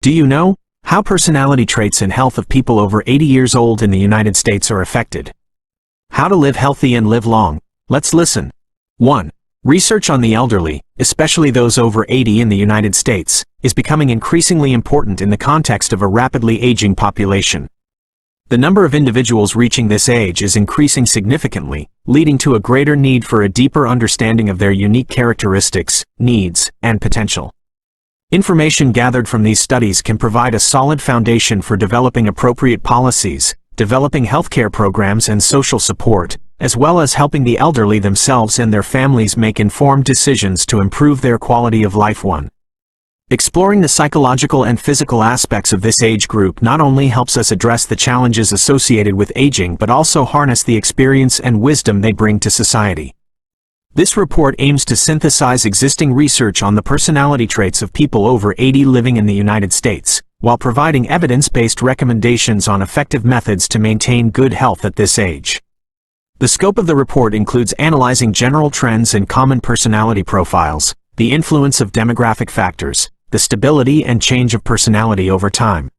Do you know how personality traits and health of people over 80 years old in the United States are affected? How to live healthy and live long. Let's listen. 1. Research on the elderly, especially those over 80 in the United States, is becoming increasingly important in the context of a rapidly aging population. The number of individuals reaching this age is increasing significantly, leading to a greater need for a deeper understanding of their unique characteristics, needs, and potential. Information gathered from these studies can provide a solid foundation for developing appropriate policies, developing healthcare programs and social support, as well as helping the elderly themselves and their families make informed decisions to improve their quality of life. 1. Exploring the psychological and physical aspects of this age group not only helps us address the challenges associated with aging but also harness the experience and wisdom they bring to society. This report aims to synthesize existing research on the personality traits of people over 80 living in the United States, while providing evidence-based recommendations on effective methods to maintain good health at this age. The scope of the report includes analyzing general trends and common personality profiles, the influence of demographic factors, the stability and change of personality over time.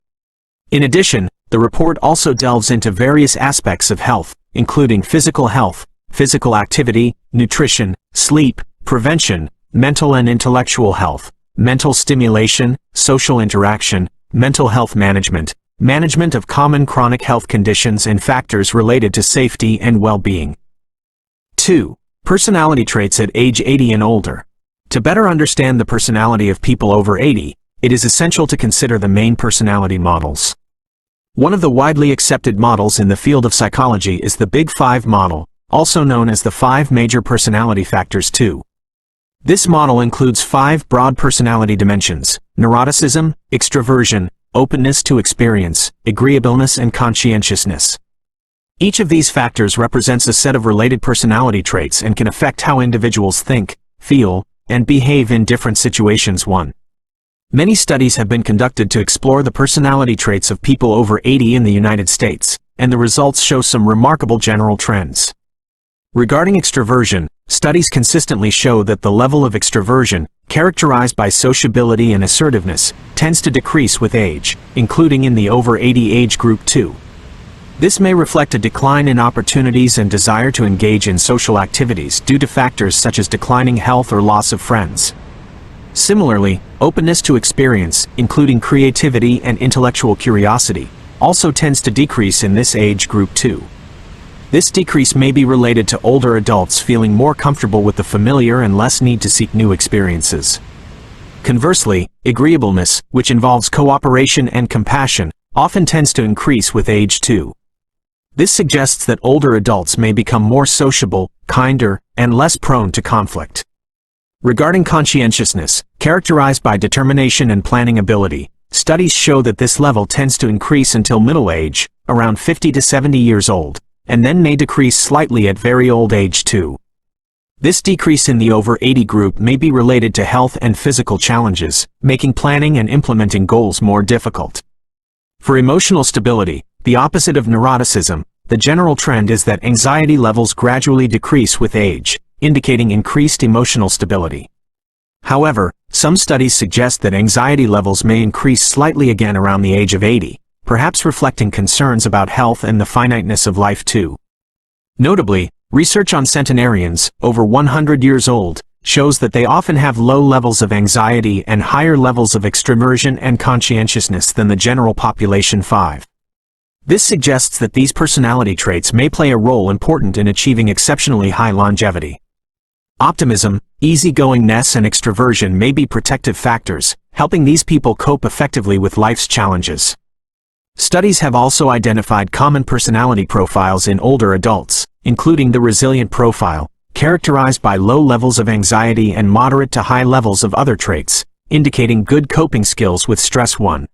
In addition, the report also delves into various aspects of health, including physical health, physical activity, nutrition, sleep, prevention, mental and intellectual health, mental stimulation, social interaction, mental health management, management of common chronic health conditions and factors related to safety and well-being. 2. Personality traits at age 80 and older. To better understand the personality of people over 80, it is essential to consider the main personality models. One of the widely accepted models in the field of psychology is the Big Five model, also known as the 5 major personality factors 2. This model includes 5 broad personality dimensions: neuroticism, extroversion, openness to experience, agreeableness and conscientiousness. Each of these factors represents a set of related personality traits and can affect how individuals think, feel, and behave in different situations. 1. Many studies have been conducted to explore the personality traits of people over 80 in the United States, and the results show some remarkable general trends. Regarding extroversion, studies consistently show that the level of extroversion, characterized by sociability and assertiveness, tends to decrease with age, including in the over 80 age group 2. This may reflect a decline in opportunities and desire to engage in social activities due to factors such as declining health or loss of friends. Similarly, openness to experience, including creativity and intellectual curiosity, also tends to decrease in this age group 2. This decrease may be related to older adults feeling more comfortable with the familiar and less need to seek new experiences. Conversely, agreeableness, which involves cooperation and compassion, often tends to increase with age 2. This suggests that older adults may become more sociable, kinder, and less prone to conflict. Regarding conscientiousness, characterized by determination and planning ability, studies show that this level tends to increase until middle age, around 50 to 70 years old, and then may decrease slightly at very old age 2. This decrease in the over 80 group may be related to health and physical challenges, making planning and implementing goals more difficult. For emotional stability, the opposite of neuroticism, the general trend is that anxiety levels gradually decrease with age, indicating increased emotional stability. However, some studies suggest that anxiety levels may increase slightly again around the age of 80, perhaps reflecting concerns about health and the finiteness of life too. Notably, research on centenarians, over 100 years old, shows that they often have low levels of anxiety and higher levels of extroversion and conscientiousness than the general population. 5. This suggests that these personality traits may play a role important in achieving exceptionally high longevity. Optimism, easygoingness and extroversion may be protective factors, helping these people cope effectively with life's challenges. Studies have also identified common personality profiles in older adults, including the resilient profile, characterized by low levels of anxiety and moderate to high levels of other traits, indicating good coping skills with stress. 1.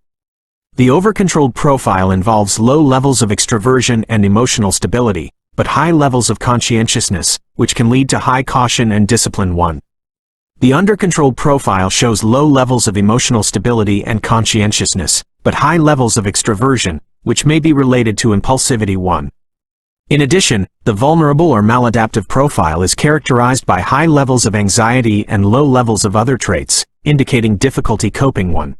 The overcontrolled profile involves low levels of extroversion and emotional stability, but high levels of conscientiousness, which can lead to high caution and discipline. 1. The undercontrolled profile shows low levels of emotional stability and conscientiousness, but high levels of extroversion, which may be related to impulsivity. 1. In addition, the vulnerable or maladaptive profile is characterized by high levels of anxiety and low levels of other traits, indicating difficulty coping. 1.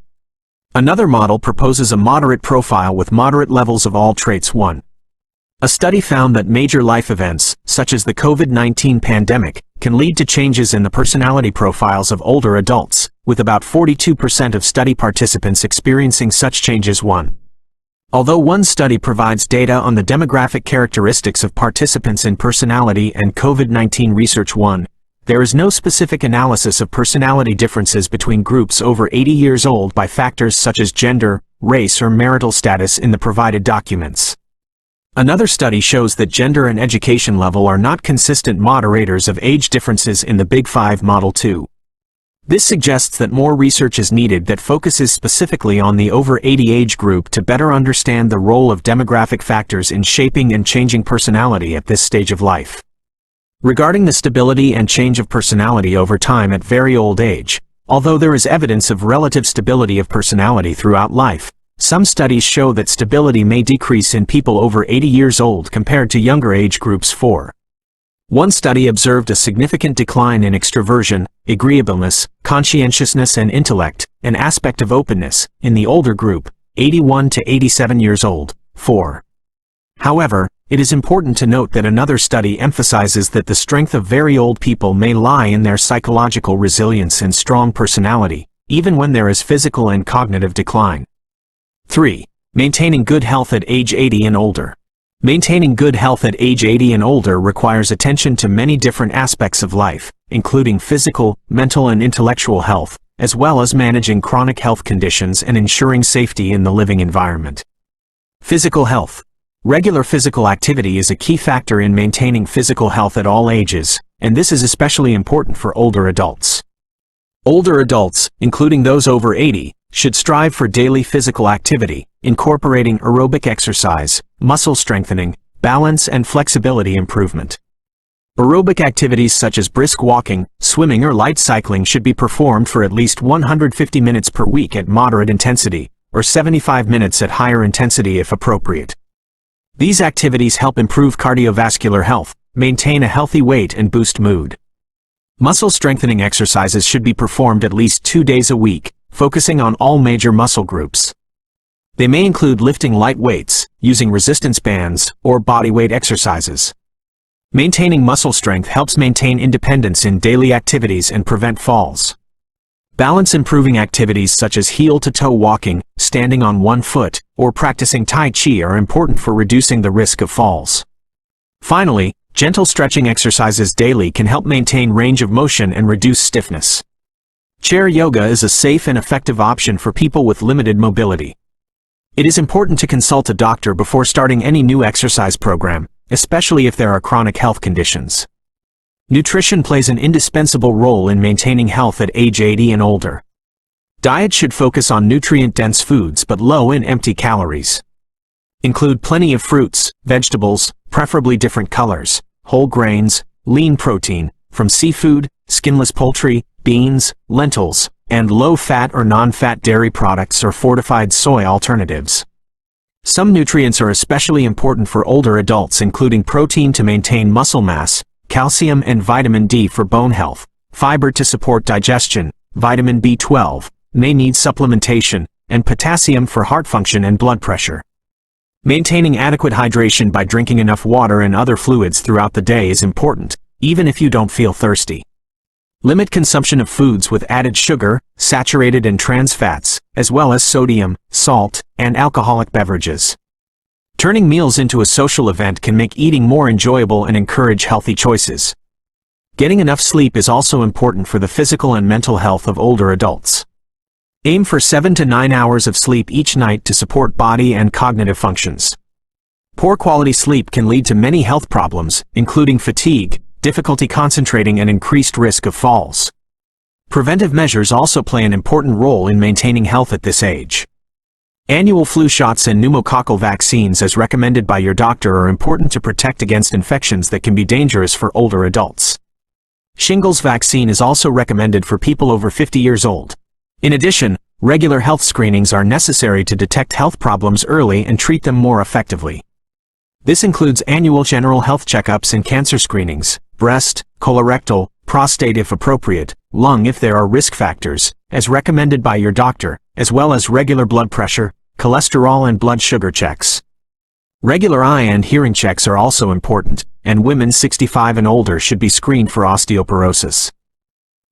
Another model proposes a moderate profile with moderate levels of all traits. 1. A study found that major life events, such as the COVID-19 pandemic, can lead to changes in the personality profiles of older adults, with about 42% of study participants experiencing such changes. 1. Although one study provides data on the demographic characteristics of participants in personality and COVID-19 research. 1. There is no specific analysis of personality differences between groups over 80 years old by factors such as gender, race, or marital status in the provided documents. Another study shows that gender and education level are not consistent moderators of age differences in the Big Five Model 2. This suggests that more research is needed that focuses specifically on the over 80 age group to better understand the role of demographic factors in shaping and changing personality at this stage of life. Regarding the stability and change of personality over time at very old age, although there is evidence of relative stability of personality throughout life, some studies show that stability may decrease in people over 80 years old compared to younger age groups. 4. One study observed a significant decline in extroversion, agreeableness, conscientiousness, and intellect, an aspect of openness, in the older group, 81 to 87 years old. 4. However, it is important to note that another study emphasizes that the strength of very old people may lie in their psychological resilience and strong personality, even when there is physical and cognitive decline. 3. Maintaining good health at age 80 and older. Maintaining good health at age 80 and older requires attention to many different aspects of life, including physical, mental, and intellectual health, as well as managing chronic health conditions and ensuring safety in the living environment. Physical health. Regular physical activity is a key factor in maintaining physical health at all ages, and this is especially important for older adults. Older adults, including those over 80, should strive for daily physical activity, incorporating aerobic exercise, muscle strengthening, balance, and flexibility improvement. Aerobic activities such as brisk walking, swimming, or light cycling should be performed for at least 150 minutes per week at moderate intensity, or 75 minutes at higher intensity if appropriate. These activities help improve cardiovascular health, maintain a healthy weight, and boost mood. Muscle strengthening exercises should be performed at least 2 days a week, focusing on all major muscle groups. They may include lifting light weights, using resistance bands, or bodyweight exercises. Maintaining muscle strength helps maintain independence in daily activities and prevent falls. Balance-improving activities such as heel-to-toe walking, standing on one foot, or practicing Tai Chi are important for reducing the risk of falls. Finally, gentle stretching exercises daily can help maintain range of motion and reduce stiffness. Chair yoga is a safe and effective option for people with limited mobility. It is important to consult a doctor before starting any new exercise program, especially if there are chronic health conditions. Nutrition plays an indispensable role in maintaining health at age 80 and older. Diet should focus on nutrient-dense foods but low in empty calories. Include plenty of fruits, vegetables, preferably different colors, whole grains, lean protein, from seafood, skinless poultry, beans, lentils, and low-fat or non-fat dairy products or fortified soy alternatives. Some nutrients are especially important for older adults, including protein to maintain muscle mass, calcium and vitamin D for bone health, fiber to support digestion, vitamin B12, may need supplementation, and potassium for heart function and blood pressure. Maintaining adequate hydration by drinking enough water and other fluids throughout the day is important, even if you don't feel thirsty. Limit consumption of foods with added sugar, saturated and trans fats, as well as sodium, salt, and alcoholic beverages. Turning meals into a social event can make eating more enjoyable and encourage healthy choices. Getting enough sleep is also important for the physical and mental health of older adults. Aim for 7 to 9 hours of sleep each night to support body and cognitive functions. Poor quality sleep can lead to many health problems, including fatigue, difficulty concentrating, and increased risk of falls. Preventive measures also play an important role in maintaining health at this age. Annual flu shots and pneumococcal vaccines as recommended by your doctor are important to protect against infections that can be dangerous for older adults. Shingles vaccine is also recommended for people over 50 years old. In addition, regular health screenings are necessary to detect health problems early and treat them more effectively. This includes annual general health checkups and cancer screenings, breast, colorectal, prostate if appropriate, lung if there are risk factors, as recommended by your doctor, as well as regular blood pressure, cholesterol and blood sugar checks. Regular eye and hearing checks are also important, and women 65 and older should be screened for osteoporosis.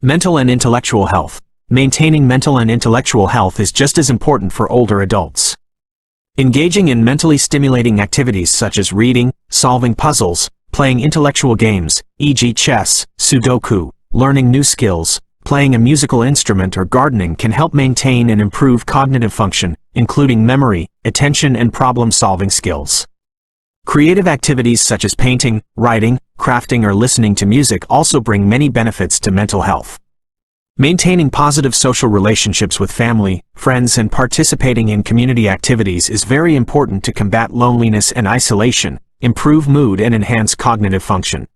Mental and intellectual health. Maintaining mental and intellectual health is just as important for older adults. Engaging in mentally stimulating activities such as reading, solving puzzles, playing intellectual games, e.g. chess, Sudoku, learning new skills, playing a musical instrument or gardening can help maintain and improve cognitive function, including memory, attention and problem-solving skills. Creative activities such as painting, writing, crafting or listening to music also bring many benefits to mental health. Maintaining positive social relationships with family, friends and participating in community activities is very important to combat loneliness and isolation, improve mood and enhance cognitive function.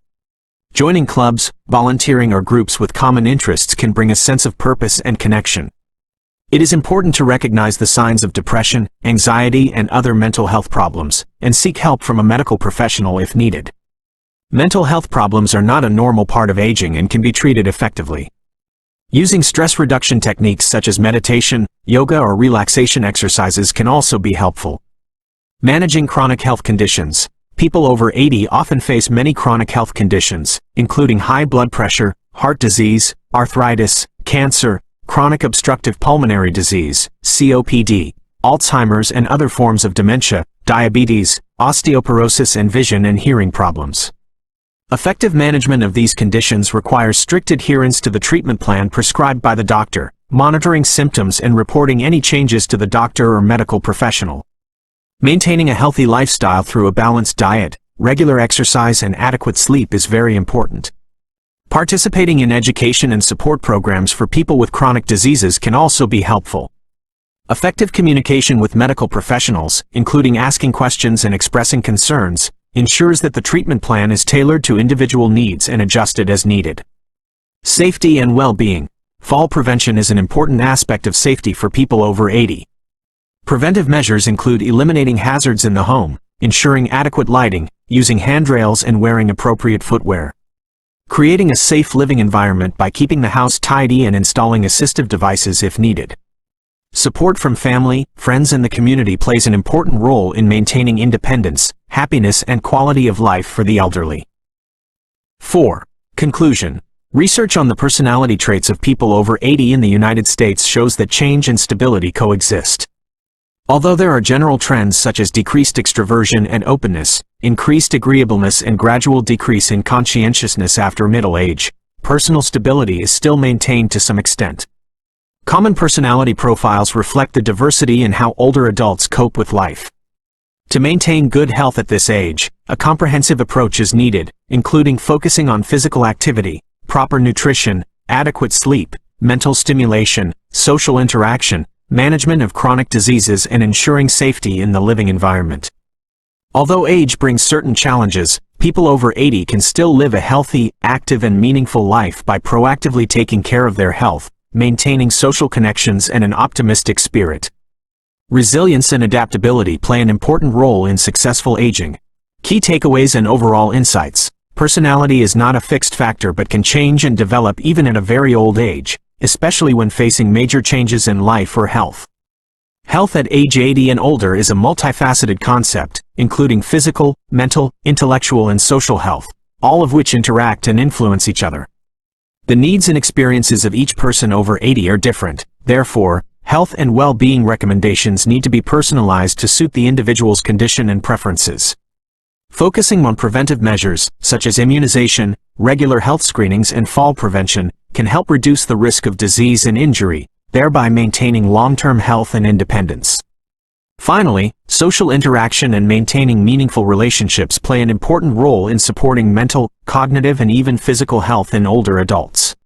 Joining clubs, volunteering or groups with common interests can bring a sense of purpose and connection. It is important to recognize the signs of depression, anxiety and other mental health problems, and seek help from a medical professional if needed. Mental health problems are not a normal part of aging and can be treated effectively. Using stress reduction techniques such as meditation, yoga or relaxation exercises can also be helpful. Managing chronic health conditions. People over 80 often face many chronic health conditions, including high blood pressure, heart disease, arthritis, cancer, chronic obstructive pulmonary disease, COPD, Alzheimer's and other forms of dementia, diabetes, osteoporosis and vision and hearing problems. Effective management of these conditions requires strict adherence to the treatment plan prescribed by the doctor, monitoring symptoms and reporting any changes to the doctor or medical professional. Maintaining a healthy lifestyle through a balanced diet, regular exercise and adequate sleep is very important. Participating in education and support programs for people with chronic diseases can also be helpful. Effective communication with medical professionals, including asking questions and expressing concerns, ensures that the treatment plan is tailored to individual needs and adjusted as needed. Safety and well-being. Fall prevention is an important aspect of safety for people over 80. Preventive measures include eliminating hazards in the home, ensuring adequate lighting, using handrails and wearing appropriate footwear. Creating a safe living environment by keeping the house tidy and installing assistive devices if needed. Support from family, friends and the community plays an important role in maintaining independence, happiness and quality of life for the elderly. 4. Conclusion. Research on the personality traits of people over 80 in the United States shows that change and stability coexist. Although there are general trends such as decreased extroversion and openness, increased agreeableness and gradual decrease in conscientiousness after middle age, personal stability is still maintained to some extent. Common personality profiles reflect the diversity in how older adults cope with life. To maintain good health at this age, a comprehensive approach is needed, including focusing on physical activity, proper nutrition, adequate sleep, mental stimulation, social interaction, management of chronic diseases and ensuring safety in the living environment. Although age brings certain challenges, people over 80 can still live a healthy, active and meaningful life by proactively taking care of their health, maintaining social connections and an optimistic spirit. Resilience and adaptability play an important role in successful aging. Key takeaways and overall insights. Personality is not a fixed factor but can change and develop even at a very old age, especially when facing major changes in life or health. Health at age 80 and older is a multifaceted concept, including physical, mental, intellectual and social health, all of which interact and influence each other. The needs and experiences of each person over 80 are different, therefore, health and well-being recommendations need to be personalized to suit the individual's condition and preferences. Focusing on preventive measures, such as immunization, regular health screenings and fall prevention, can help reduce the risk of disease and injury, thereby maintaining long-term health and independence. Finally, social interaction and maintaining meaningful relationships play an important role in supporting mental, cognitive and even physical health in older adults.